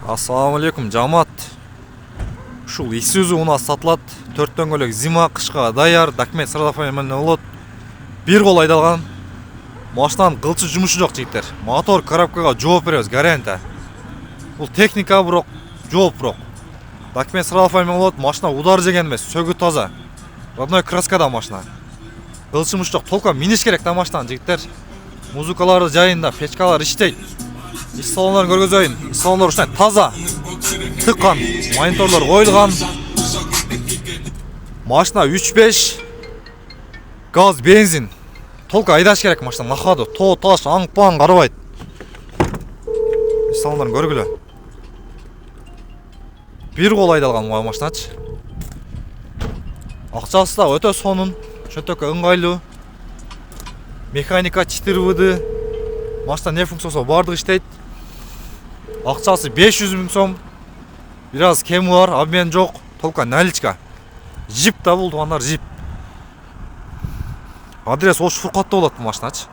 Assalamu алейкум, жамаат. Ушул Isuzu у нас сатылат. 4 дөңгөлөк зима кышка даяр, документ сырдафа менен болот. Бир кол айдалган. Машинанын кылчы жумушу жок жигиттер. Мотор коробкага жооп беребиз, гарантия. Бул техника бирок, жооп бирок. Документ сырдафа менен болот. Машина удар жеген эмес, сөгү таза. Родной краскада машина. Кылчы жумуш жок, толком миниш керек да машинаны жигиттер. Музыкалары жайында, печкалар иштейт. Иш салондорун көргөзөйүн. Иш салондор ушундай таза. Тыккан, мониторлор коюлган. Машина 3.5 газ, бензин. Толку айдаш керек машина, на ходу. Тоо, таш, аң-паң карабайт. Иш салондорун көргүлө. Бир кол айдалган бул машиначы. Акчасы да өтө сонун, чөнтөккө ыңгайлуу. Механика 4 выды. Машина не функциясы бардыгы иштейт. Акчасы 500 000 сом. Biraz kemi var, обмен жок. Толка наличка. Жип да бул тугандар, жип. Адрес Ош Фуркатта болот бул машиначы.